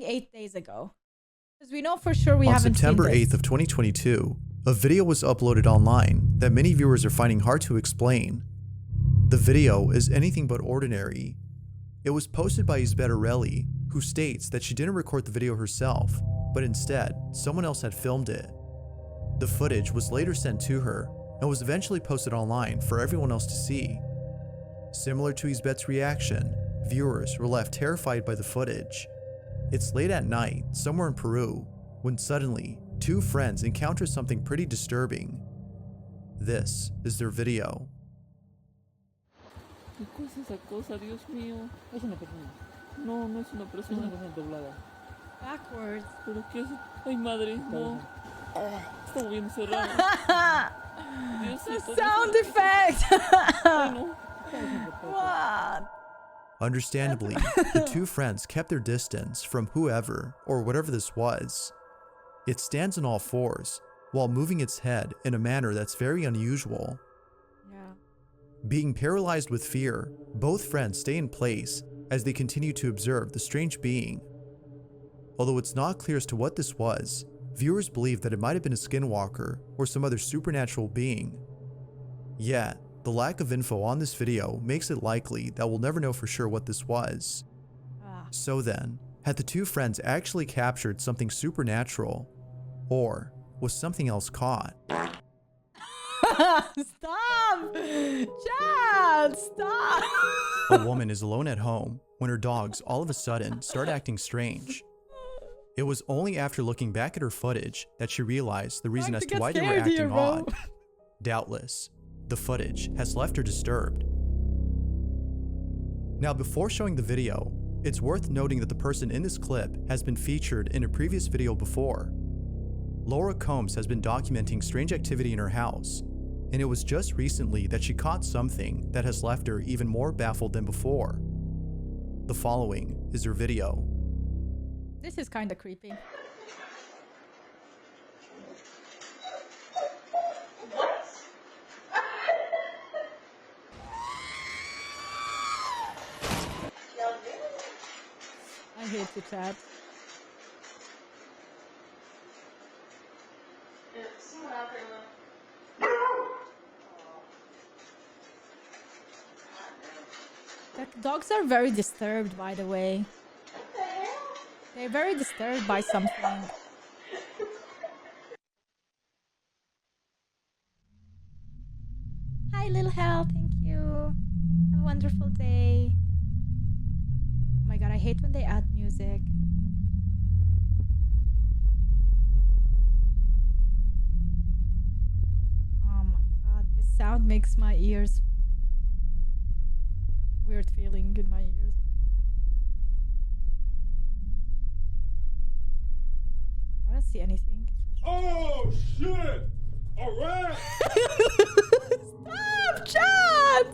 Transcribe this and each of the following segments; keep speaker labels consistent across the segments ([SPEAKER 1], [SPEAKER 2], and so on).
[SPEAKER 1] 8 days ago. Because we know for sure we
[SPEAKER 2] On
[SPEAKER 1] haven't
[SPEAKER 2] September
[SPEAKER 1] seen this.
[SPEAKER 2] 8th of 2022, a video was uploaded online that many viewers are finding hard to explain. The video is anything but ordinary. It was posted by Isberarelli, who states that she didn't record the video herself, but instead, someone else had filmed it. The footage was later sent to her and was eventually posted online for everyone else to see. Similar to Isbet's reaction, viewers were left terrified by the footage. It's late at night, somewhere in Peru, when suddenly, two friends encounter something pretty disturbing. This is their video.
[SPEAKER 3] ¿Qué cosa es esa cosa, Dios mío? Es una persona. No, no es una persona. Es una persona doblada.
[SPEAKER 1] Backwards.
[SPEAKER 3] ¿Pero qué es? Ay, madre, no. Está moviéndose raro.
[SPEAKER 1] The sound effect!
[SPEAKER 3] Ay, no.
[SPEAKER 1] What?
[SPEAKER 2] Understandably, the two friends kept their distance from whoever or whatever this was. It stands on all fours, while moving its head in a manner that's very unusual.
[SPEAKER 1] Yeah.
[SPEAKER 2] Being paralyzed with fear, both friends stay in place as they continue to observe the strange being. Although it's not clear as to what this was, viewers believe that it might have been a skinwalker or some other supernatural being. Yet, the lack of info on this video makes it likely that we'll never know for sure what this was. So then, had the two friends actually captured something supernatural, or was something else caught?
[SPEAKER 1] Stop! Chad, stop!
[SPEAKER 2] A woman is alone at home when her dogs all of a sudden start acting strange. It was only after looking back at her footage that she realized the reason as to why they were acting odd. Doubtless, the footage has left her disturbed. Now, before showing the video, it's worth noting that the person in this clip has been featured in a previous video before. Laura Combs has been documenting strange activity in her house, and it was just recently that she caught something that has left her even more baffled than before. The following is her video.
[SPEAKER 1] This is kind of creepy. I hate the chat. The dogs are very disturbed, by the way. They're very disturbed by something. Hi, little hell. Thank you. Have a wonderful day. Oh my god, I hate when they add music. Oh my god, this sound makes my ears... weird feeling in my ears. I don't see anything.
[SPEAKER 4] Oh shit! Alright!
[SPEAKER 1] Stop, chat!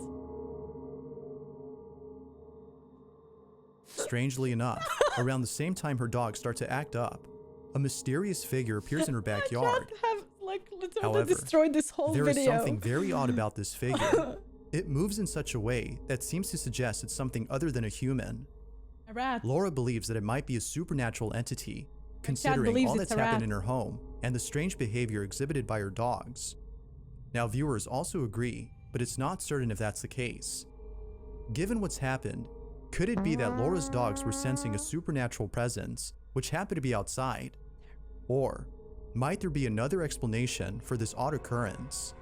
[SPEAKER 2] Strangely enough, around the same time her dogs start to act up, a mysterious figure appears in her backyard.
[SPEAKER 1] I have like literally
[SPEAKER 2] However,
[SPEAKER 1] destroyed this whole
[SPEAKER 2] there is
[SPEAKER 1] video.
[SPEAKER 2] something very odd about this figure. It moves in such a way that seems to suggest it's something other than a human.
[SPEAKER 1] A rat.
[SPEAKER 2] Laura believes that it might be a supernatural entity, considering all that's happened in her home and the strange behavior exhibited by her dogs. Now, viewers also agree, but it's not certain if that's the case. Given what's happened, could it be that Laura's dogs were sensing a supernatural presence, which happened to be outside? Or might there be another explanation for this odd occurrence?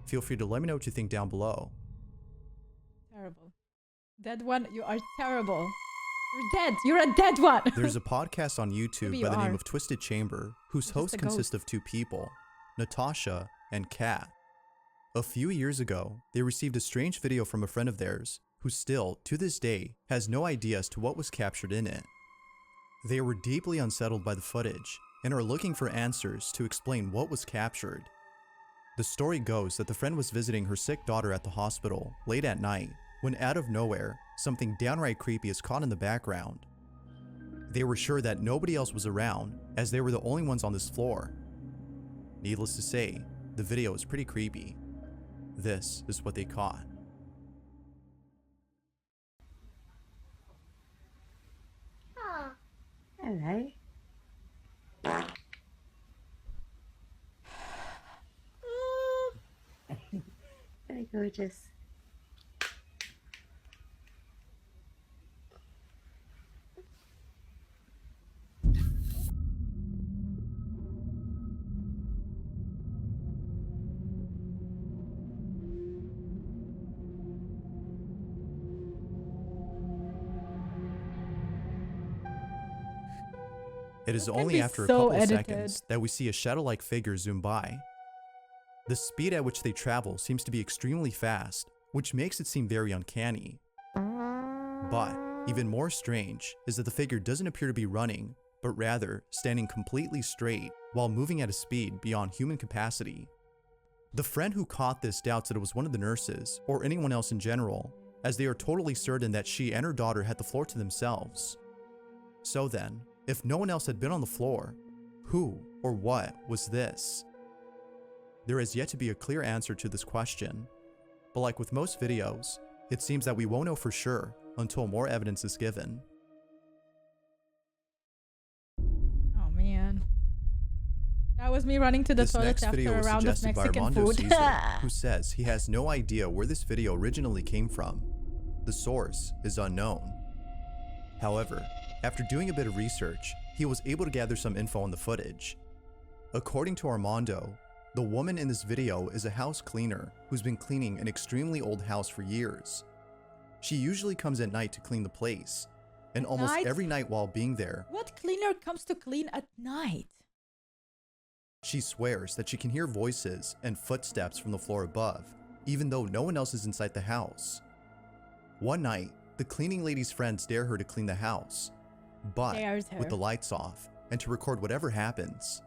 [SPEAKER 2] Feel free to let me know what you think down below.
[SPEAKER 1] Terrible. Dead one, you are terrible. You're dead. You're a dead one.
[SPEAKER 2] There's a podcast on YouTube
[SPEAKER 1] Maybe
[SPEAKER 2] by
[SPEAKER 1] you
[SPEAKER 2] the name
[SPEAKER 1] are.
[SPEAKER 2] of Twisted Chamber, whose
[SPEAKER 1] Just
[SPEAKER 2] hosts
[SPEAKER 1] a
[SPEAKER 2] consist
[SPEAKER 1] ghost.
[SPEAKER 2] of two people, Natasha and Kat. A few years ago, they received a strange video from a friend of theirs, who still, to this day, has no idea as to what was captured in it. They were deeply unsettled by the footage, and are looking for answers to explain what was captured. The story goes that the friend was visiting her sick daughter at the hospital late at night, when out of nowhere, something downright creepy is caught in the background. They were sure that nobody else was around, as they were the only ones on this floor. Needless to say, the video is pretty creepy. This is what they caught.
[SPEAKER 5] 啊 Hello. Very gorgeous.
[SPEAKER 2] It is
[SPEAKER 1] This can
[SPEAKER 2] only
[SPEAKER 1] be
[SPEAKER 2] after a
[SPEAKER 1] so
[SPEAKER 2] couple of
[SPEAKER 1] edited.
[SPEAKER 2] seconds that we see a shadow-like figure zoom by. The speed at which they travel seems to be extremely fast, which makes it seem very uncanny. But even more strange is that the figure doesn't appear to be running, but rather standing completely straight while moving at a speed beyond human capacity. The friend who caught this doubts that it was one of the nurses or anyone else in general, as they are totally certain that she and her daughter had the floor to themselves. So then, if no one else had been on the floor, who or what was this? There has yet to be a clear answer to this question, but like with most videos, it seems that we won't know for sure until more evidence is given.
[SPEAKER 1] Oh man. That was me running to the
[SPEAKER 2] This
[SPEAKER 1] toilet
[SPEAKER 2] next
[SPEAKER 1] after
[SPEAKER 2] video
[SPEAKER 1] a
[SPEAKER 2] was
[SPEAKER 1] round of
[SPEAKER 2] suggested by
[SPEAKER 1] Mexican
[SPEAKER 2] Armando
[SPEAKER 1] food.
[SPEAKER 2] Caesar, who says he has no idea where this video originally came from. The source is unknown. However, after doing a bit of research, he was able to gather some info on the footage. According to Armando, the woman in this video is a house cleaner who's been cleaning an extremely old house for years. She usually comes at night to clean the place, and almost
[SPEAKER 1] night?
[SPEAKER 2] every night while being there,
[SPEAKER 1] What cleaner comes to clean at night?
[SPEAKER 2] she swears that she can hear voices and footsteps from the floor above, even though no one else is inside the house. One night, the cleaning lady's friends dare her to clean the house, but
[SPEAKER 1] Dares her.
[SPEAKER 2] with the lights off, and to record whatever happens.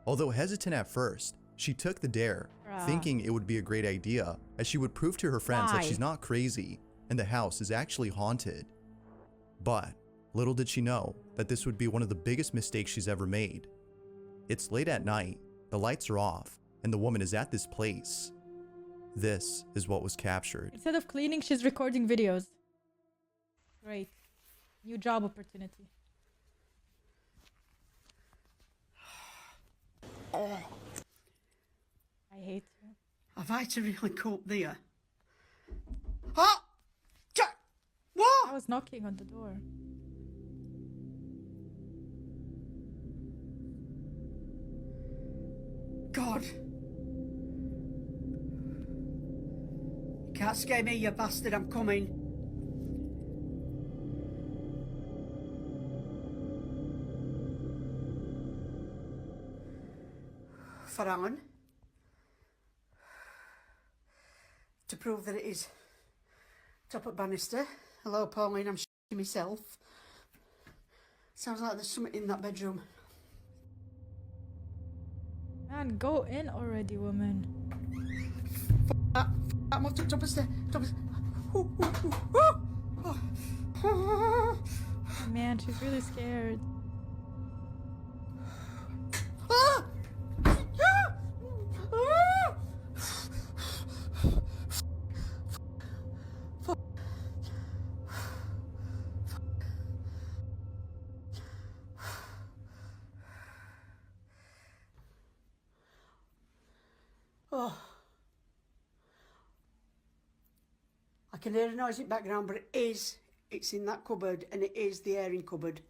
[SPEAKER 2] Although hesitant at first, she took the dare,
[SPEAKER 1] Bruh.
[SPEAKER 2] thinking it would be a great idea, as she would prove to her friends
[SPEAKER 1] Why?
[SPEAKER 2] that she's not crazy, and the house is actually haunted. But little did she know that this would be one of the biggest mistakes she's ever made. It's late at night, the lights are off, and the woman is at this place. This is what was captured.
[SPEAKER 1] Instead of cleaning, she's recording videos. Great. New job opportunity. I hate you.
[SPEAKER 6] Have I to really cope there? Ah! What?
[SPEAKER 1] I was knocking on the door.
[SPEAKER 6] God. You can't scare me, you bastard. I'm coming. For Alan. To prove that it is top at banister. Hello, Pauline. I'm shitting myself. Sounds like there's something in that bedroom.
[SPEAKER 1] Man, go in already, woman.
[SPEAKER 6] I'm off to top of the stairs.
[SPEAKER 1] Oh, man, she's really scared.
[SPEAKER 6] Oh. I can hear a noise in the background, but it's in that cupboard, and it is the airing cupboard.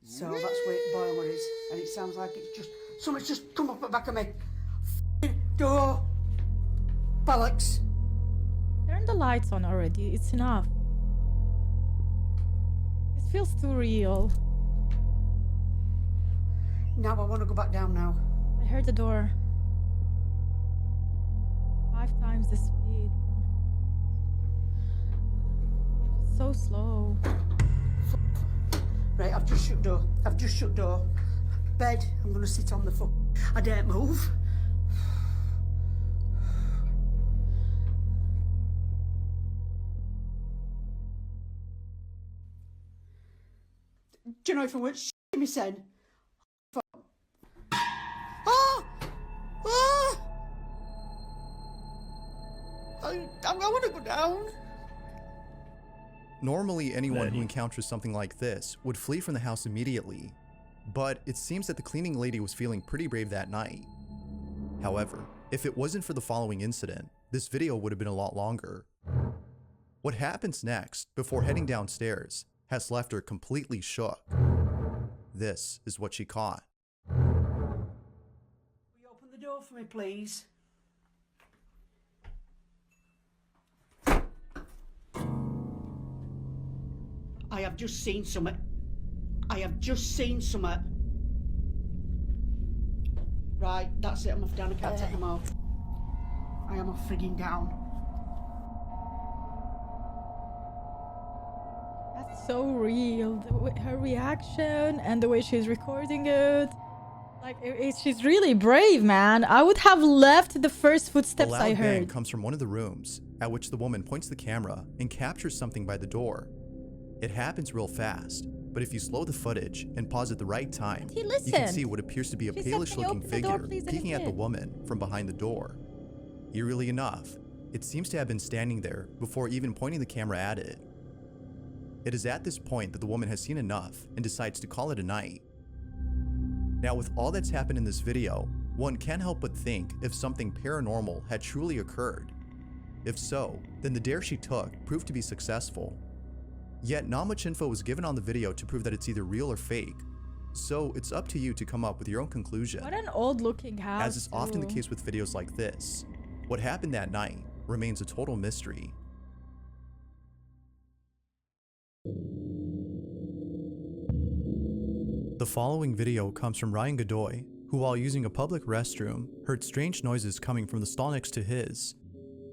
[SPEAKER 6] So that's where the boiler is, and it sounds like it's just, something's just come up the back of me. F***ing door. Bollocks.
[SPEAKER 1] Turn the lights on already. It's enough. This feels too real.
[SPEAKER 6] Now I want to go back down now.
[SPEAKER 1] I heard the door. 5 times the speed. She's so slow.
[SPEAKER 6] Right, I've just shut door. Bed, I'm going to sit on the floor. I daren't move. Do you know if I weren't shitting myself? Ah! Ah! I want to go down.
[SPEAKER 2] Normally, anyone who encounters something like this would flee from the house immediately, but it seems that the cleaning lady was feeling pretty brave that night. However, if it wasn't for the following incident, this video would have been a lot longer. What happens next, before heading downstairs, has left her completely shook. This is what she caught.
[SPEAKER 6] Will you open the door for me, please? I have just seen something. I have just seen something. Right, that's it. I'm off down. I can't take them off. I am off frigging down.
[SPEAKER 1] That's so real. Her reaction and the way she's recording it. Like, she's really brave, man. I would have left the first footsteps
[SPEAKER 2] A
[SPEAKER 1] I
[SPEAKER 2] loud bang
[SPEAKER 1] heard.
[SPEAKER 2] comes from one of the rooms, at which the woman points the camera and captures something by the door. It happens real fast, but if you slow the footage and pause at the right time,
[SPEAKER 1] He
[SPEAKER 2] you can
[SPEAKER 1] listened.
[SPEAKER 2] see what appears to be a
[SPEAKER 1] She said,
[SPEAKER 2] palish
[SPEAKER 1] "Can you
[SPEAKER 2] looking
[SPEAKER 1] open the door,
[SPEAKER 2] figure
[SPEAKER 1] please?" And he
[SPEAKER 2] peeking at the
[SPEAKER 1] did.
[SPEAKER 2] woman from behind the door. Eerily enough, it seems to have been standing there before even pointing the camera at it. It is at this point that the woman has seen enough and decides to call it a night. Now, with all that's happened in this video, one can't help but think if something paranormal had truly occurred. If so, then the dare she took proved to be successful. Yet not much info was given on the video to prove that it's either real or fake, so it's up to you to come up with your own conclusion.
[SPEAKER 1] What an old looking house.
[SPEAKER 2] As is often the
[SPEAKER 1] too.
[SPEAKER 2] case with videos like this, what happened that night remains a total mystery. The following video comes from Ryan Godoy, who while using a public restroom, heard strange noises coming from the stall next to his.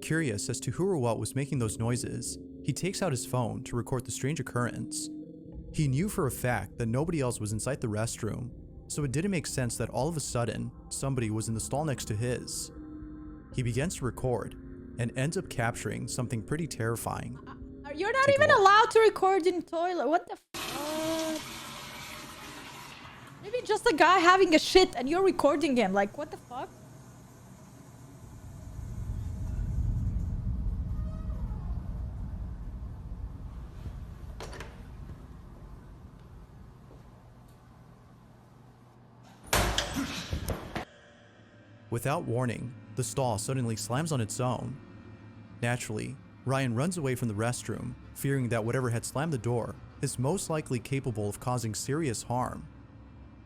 [SPEAKER 2] Curious as to who or what was making those noises, he takes out his phone to record the strange occurrence. He knew for a fact that nobody else was inside the restroom, so it didn't make sense that all of a sudden, somebody was in the stall next to his. He begins to record, and ends up capturing something pretty terrifying.
[SPEAKER 1] You're not
[SPEAKER 2] Take a
[SPEAKER 1] even
[SPEAKER 2] look.
[SPEAKER 1] allowed to record in toilet. What the fuck? Maybe just a guy having a shit and you're recording him. Like, what the fuck?
[SPEAKER 2] Without warning, the stall suddenly slams on its own. Naturally, Ryan runs away from the restroom, fearing that whatever had slammed the door is most likely capable of causing serious harm.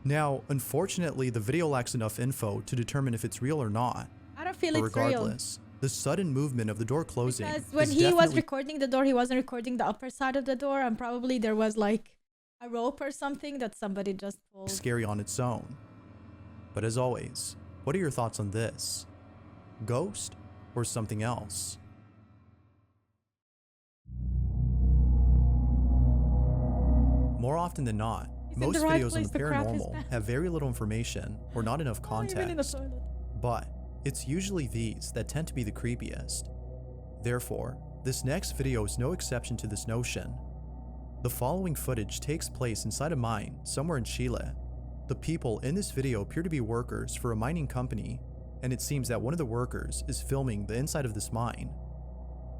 [SPEAKER 2] Now, unfortunately, the video lacks enough info to determine if it's real or not.
[SPEAKER 1] I don't feel
[SPEAKER 2] But
[SPEAKER 1] it's real.
[SPEAKER 2] regardless, the sudden movement of the door closing
[SPEAKER 1] Because when
[SPEAKER 2] is
[SPEAKER 1] he was
[SPEAKER 2] definitely
[SPEAKER 1] recording the door, he wasn't recording the upper side of the door, and probably there was like a rope or something that somebody just pulled.
[SPEAKER 2] scary on its own. But as always, what are your thoughts on this? Ghost or something else? More often than not,
[SPEAKER 1] He's in
[SPEAKER 2] most
[SPEAKER 1] the right
[SPEAKER 2] videos on
[SPEAKER 1] place
[SPEAKER 2] the
[SPEAKER 1] to crap his
[SPEAKER 2] paranormal
[SPEAKER 1] pants.
[SPEAKER 2] have very little information or not enough
[SPEAKER 1] Oh, even in the
[SPEAKER 2] context.
[SPEAKER 1] toilet.
[SPEAKER 2] But it's usually these that tend to be the creepiest. Therefore, this next video is no exception to this notion. The following footage takes place inside a mine somewhere in Chile. The people in this video appear to be workers for a mining company, and it seems that one of the workers is filming the inside of this mine.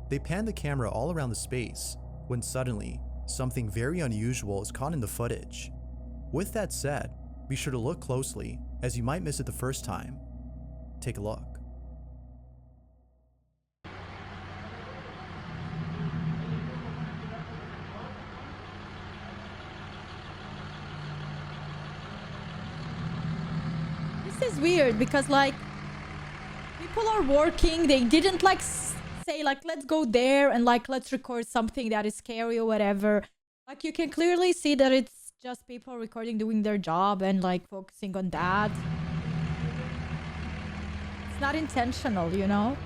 [SPEAKER 2] They pan the camera all around the space, when suddenly, something very unusual is caught in the footage. With that said, be sure to look closely, as you might miss it the first time. Take a look.
[SPEAKER 1] This is weird because like people are working. They didn't like say like let's go there and like let's record something that is scary or whatever. Like you can clearly see that it's just people recording doing their job and like focusing on that. It's not intentional, you know?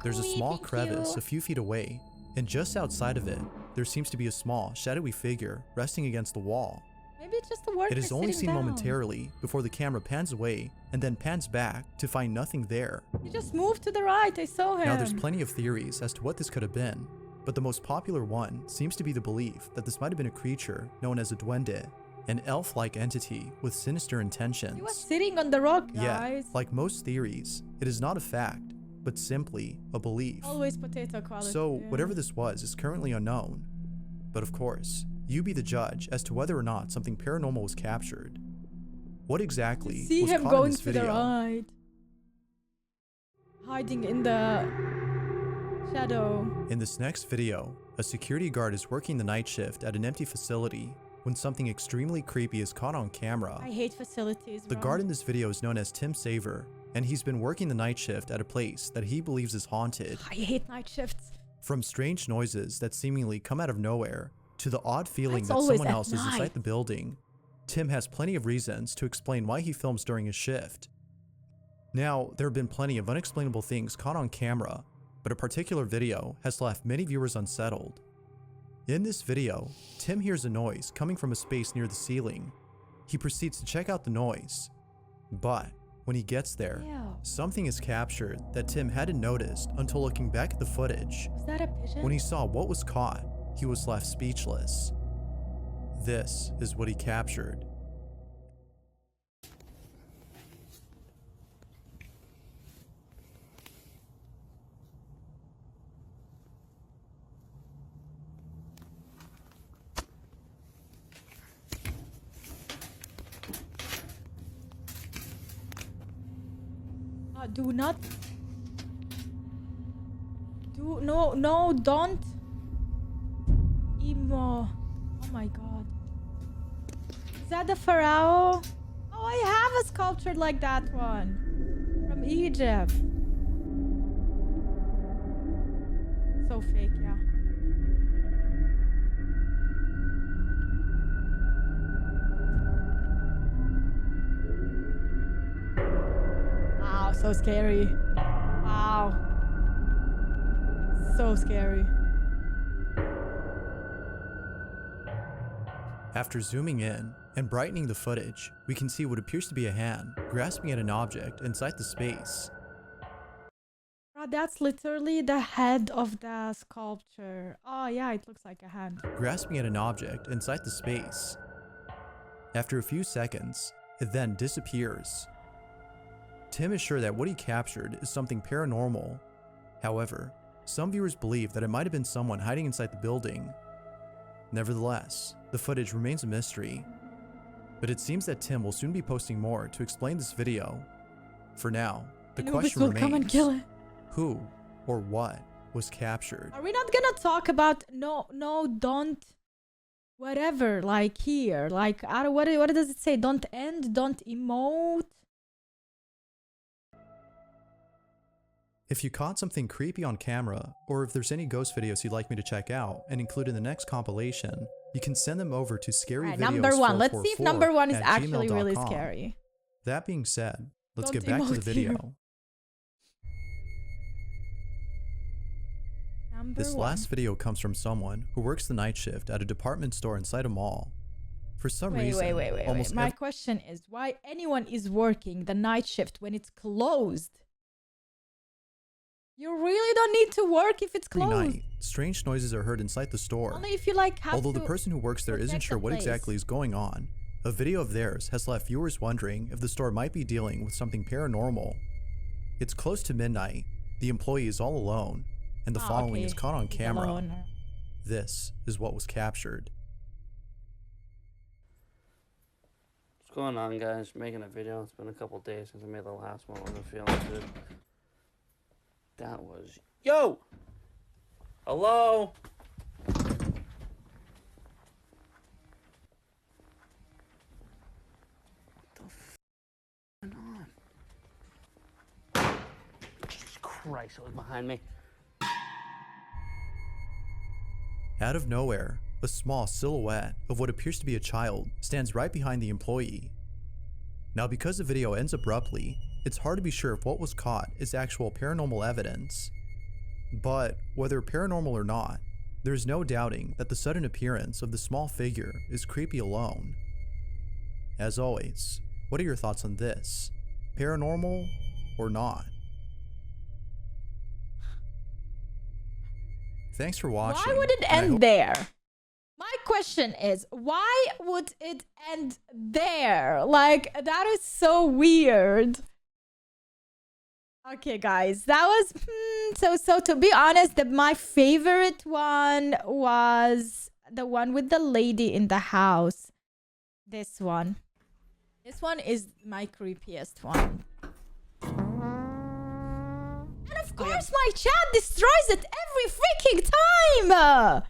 [SPEAKER 2] There's a
[SPEAKER 1] Uncle,
[SPEAKER 2] small
[SPEAKER 1] thank
[SPEAKER 2] crevice
[SPEAKER 1] you.
[SPEAKER 2] a few feet away, and just outside of it, there seems to be a small, shadowy figure resting against the wall.
[SPEAKER 1] Maybe it's just the worker
[SPEAKER 2] It is only
[SPEAKER 1] sitting
[SPEAKER 2] seen
[SPEAKER 1] down.
[SPEAKER 2] momentarily before the camera pans away and then pans back to find nothing there.
[SPEAKER 1] He just moved to the right. I saw him.
[SPEAKER 2] Now there's plenty of theories as to what this could have been. but the most popular one seems to be the belief that this might have been a creature known as a duende, an elf-like entity with sinister intentions.
[SPEAKER 1] He was sitting on the rock,
[SPEAKER 2] Yeah,
[SPEAKER 1] guys.
[SPEAKER 2] like most theories, it is not a fact, but simply a belief.
[SPEAKER 1] Always potato quality.
[SPEAKER 2] So,
[SPEAKER 1] yeah.
[SPEAKER 2] whatever this was is currently unknown. But of course, you be the judge as to whether or not something paranormal was captured. What exactly
[SPEAKER 1] See
[SPEAKER 2] was
[SPEAKER 1] him
[SPEAKER 2] caught in
[SPEAKER 1] going
[SPEAKER 2] this
[SPEAKER 1] to
[SPEAKER 2] video?
[SPEAKER 1] the right. Hiding in the shadow.
[SPEAKER 2] In this next video, a security guard is working the night shift at an empty facility when something extremely creepy is caught on camera.
[SPEAKER 1] I hate facilities.
[SPEAKER 2] The
[SPEAKER 1] bro.
[SPEAKER 2] guard in this video is known as Tim Saver, and he's been working the night shift at a place that he believes is haunted.
[SPEAKER 1] I hate night shifts.
[SPEAKER 2] From strange noises that seemingly come out of nowhere, to the odd feeling
[SPEAKER 1] It's
[SPEAKER 2] that
[SPEAKER 1] always
[SPEAKER 2] someone
[SPEAKER 1] at
[SPEAKER 2] else is
[SPEAKER 1] night.
[SPEAKER 2] inside the building, Tim has plenty of reasons to explain why he films during his shift. Now, there have been plenty of unexplainable things caught on camera, but a particular video has left many viewers unsettled. In this video, Tim hears a noise coming from a space near the ceiling. He proceeds to check out the noise, but when he gets there,
[SPEAKER 1] Ew.
[SPEAKER 2] something is captured that Tim hadn't noticed until looking back at the footage.
[SPEAKER 1] Was that a pigeon?
[SPEAKER 2] When he saw what was caught, he was left speechless. This is what he captured.
[SPEAKER 1] Do not. No, don't. Emo. Oh my god. Is that the pharaoh? Oh, I have a sculpture like that one. From Egypt. So fake, yeah. Wow, so scary. Wow. So scary.
[SPEAKER 2] After zooming in and brightening the footage, we can see what appears to be a hand grasping at an object inside the space.
[SPEAKER 1] Bro, that's literally the head of the sculpture. Oh yeah, it looks like a hand.
[SPEAKER 2] Grasping at an object inside the space. After a few seconds, it then disappears. Tim is sure that what he captured is something paranormal. However, some viewers believe that it might have been someone hiding inside the building. Nevertheless, the footage remains a mystery. But it seems that Tim will soon be posting more to explain this video. For now, the
[SPEAKER 1] Anubis
[SPEAKER 2] question
[SPEAKER 1] will
[SPEAKER 2] remains,
[SPEAKER 1] come and kill it.
[SPEAKER 2] who or what was captured?
[SPEAKER 1] Are we not gonna talk about don't whatever like here like I don't, what does it say? Don't end, don't emote.
[SPEAKER 2] If you caught something creepy on camera, or if there's any ghost videos you'd like me to check out and include in the next compilation, you can send them over to
[SPEAKER 1] Alright, number one. Let's see if number one is actually really
[SPEAKER 2] scaryvideos444@gmail.com.
[SPEAKER 1] scary.
[SPEAKER 2] That being said, let's
[SPEAKER 1] Don't
[SPEAKER 2] get back to the
[SPEAKER 1] emote here.
[SPEAKER 2] video.
[SPEAKER 1] Number
[SPEAKER 2] This
[SPEAKER 1] one.
[SPEAKER 2] last video comes from someone who works the night shift at a department store inside a mall. For some reason, almost
[SPEAKER 1] My question is why anyone is working the night shift when it's closed? You really don't need to work if it's
[SPEAKER 2] every
[SPEAKER 1] closed.
[SPEAKER 2] night, strange noises are heard inside the store.
[SPEAKER 1] Only if you like have
[SPEAKER 2] Although
[SPEAKER 1] to
[SPEAKER 2] the person who works there isn't
[SPEAKER 1] protect
[SPEAKER 2] sure
[SPEAKER 1] the
[SPEAKER 2] what
[SPEAKER 1] place.
[SPEAKER 2] exactly is going on, a video of theirs has left viewers wondering if the store might be dealing with something paranormal. It's close to midnight, the employee is all alone, and the following is caught on
[SPEAKER 1] He's
[SPEAKER 2] camera.
[SPEAKER 1] alone.
[SPEAKER 2] This is what was captured.
[SPEAKER 7] What's going on, guys? Making a video. It's been a couple days since I made the last one. I'm feeling good. That was... Yo! Hello? What the f*** on? Jesus Christ, it was behind me.
[SPEAKER 2] Out of nowhere, a small silhouette of what appears to be a child stands right behind the employee. Now, because the video ends abruptly, it's hard to be sure if what was caught is actual paranormal evidence. But whether paranormal or not, there's no doubting that the sudden appearance of the small figure is creepy alone. As always, what are your thoughts on this? Paranormal or not? Thanks for watching.
[SPEAKER 1] Why would it
[SPEAKER 2] and I
[SPEAKER 1] end
[SPEAKER 2] hope-
[SPEAKER 1] there? My question is, why would it end there? Like, that is so weird. Okay, guys, that was so. To be honest, my favorite one was the one with the lady in the house. This one. This one is my creepiest one. And of course, my chat destroys it every freaking time.